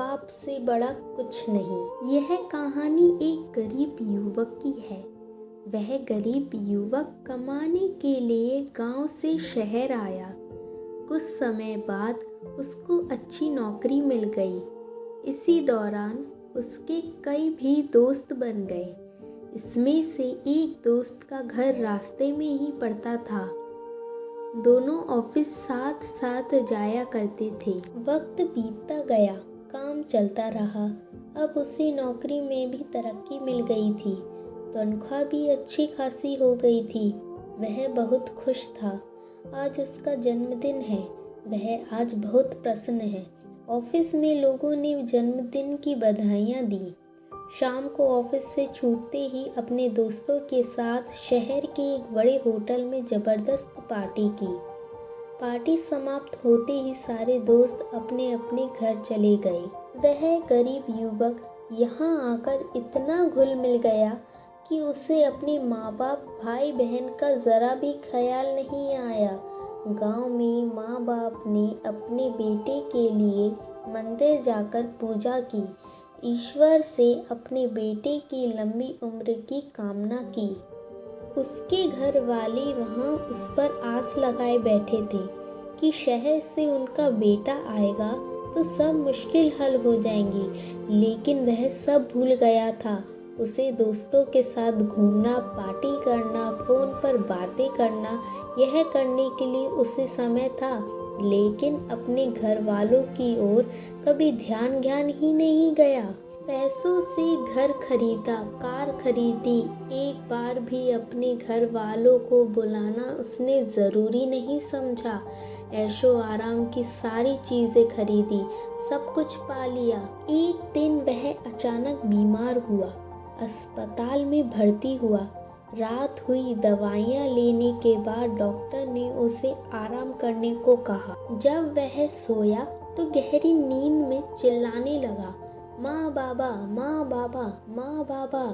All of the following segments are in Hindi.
बाप से बड़ा कुछ नहीं। यह कहानी एक गरीब युवक की है। वह गरीब युवक कमाने के लिए गांव से शहर आया। कुछ समय बाद उसको अच्छी नौकरी मिल गई। इसी दौरान उसके कई भी दोस्त बन गए। इसमें से एक दोस्त का घर रास्ते में ही पड़ता था। दोनों ऑफिस साथ साथ जाया करते थे। वक्त बीतता गया, काम चलता रहा। अब उसे नौकरी में भी तरक्की मिल गई थी। तनख्वाह भी अच्छी खासी हो गई थी। वह बहुत खुश था। आज उसका जन्मदिन है। वह आज बहुत प्रसन्न है। ऑफिस में लोगों ने जन्मदिन की बधाइयाँ दी। शाम को ऑफिस से छूटते ही अपने दोस्तों के साथ शहर के एक बड़े होटल में ज़बरदस्त पार्टी की। पार्टी समाप्त होते ही सारे दोस्त अपने अपने घर चले गए। वह गरीब युवक यहाँ आकर इतना घुल मिल गया कि उसे अपने माँ बाप भाई बहन का ज़रा भी ख्याल नहीं आया। गांव में माँ बाप ने अपने बेटे के लिए मंदिर जाकर पूजा की। ईश्वर से अपने बेटे की लंबी उम्र की कामना की। उसके घर वाले वहाँ उस पर आस लगाए बैठे थे कि शहर से उनका बेटा आएगा तो सब मुश्किल हल हो जाएंगी, लेकिन वह सब भूल गया था। उसे दोस्तों के साथ घूमना, पार्टी करना, फ़ोन पर बातें करना, यह करने के लिए उसे समय था, लेकिन अपने घर वालों की ओर कभी ध्यान ही नहीं गया। पैसों से घर खरीदा, कार खरीदी। एक बार भी अपने घर वालों को बुलाना उसने ज़रूरी नहीं समझा। ऐशो आराम की सारी चीज़ें खरीदी, सब कुछ पा लिया। एक दिन वह अचानक बीमार हुआ, अस्पताल में भर्ती हुआ। रात हुई, दवाइयाँ लेने के बाद डॉक्टर ने उसे आराम करने को कहा। जब वह सोया तो गहरी नींद में चिल्लाने लगा, माँ बाबा, माँ बाबा, माँ बाबा।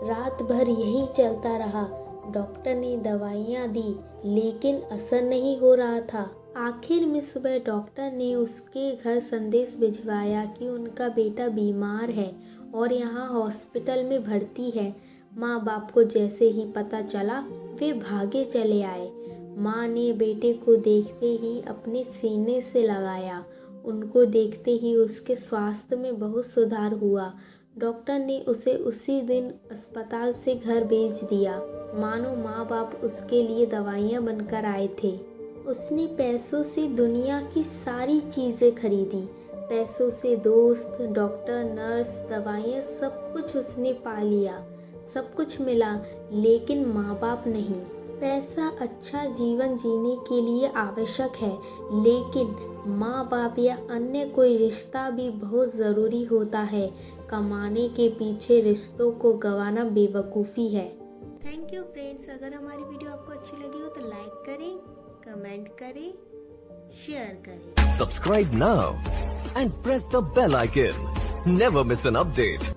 रात भर यही चलता रहा। डॉक्टर ने दवाइयाँ दी, लेकिन असर नहीं हो रहा था। आखिर में सुबह डॉक्टर ने उसके घर संदेश भिजवाया कि उनका बेटा बीमार है और यहाँ हॉस्पिटल में भर्ती है। माँ बाप को जैसे ही पता चला वे भागे चले आए। माँ ने बेटे को देखते ही अपने सीने से लगाया। उनको देखते ही उसके स्वास्थ्य में बहुत सुधार हुआ। डॉक्टर ने उसे उसी दिन अस्पताल से घर भेज दिया, मानो माँ बाप उसके लिए दवाइयाँ बनकर आए थे। उसने पैसों से दुनिया की सारी चीज़ें खरीदी। पैसों से दोस्त, डॉक्टर, नर्स, दवाइयाँ, सब कुछ उसने पा लिया। सब कुछ मिला, लेकिन माँ बाप नहीं। पैसा अच्छा जीवन जीने के लिए आवश्यक है, लेकिन माँ बाप या अन्य कोई रिश्ता भी बहुत ज़रूरी होता है। कमाने के पीछे रिश्तों को गंवाना बेवकूफ़ी है। Thank you friends. अगर हमारी वीडियो आपको अच्छी लगी हो तो लाइक करें, कमेंट करें, शेयर करें। Subscribe now and press the bell icon. Never miss an update.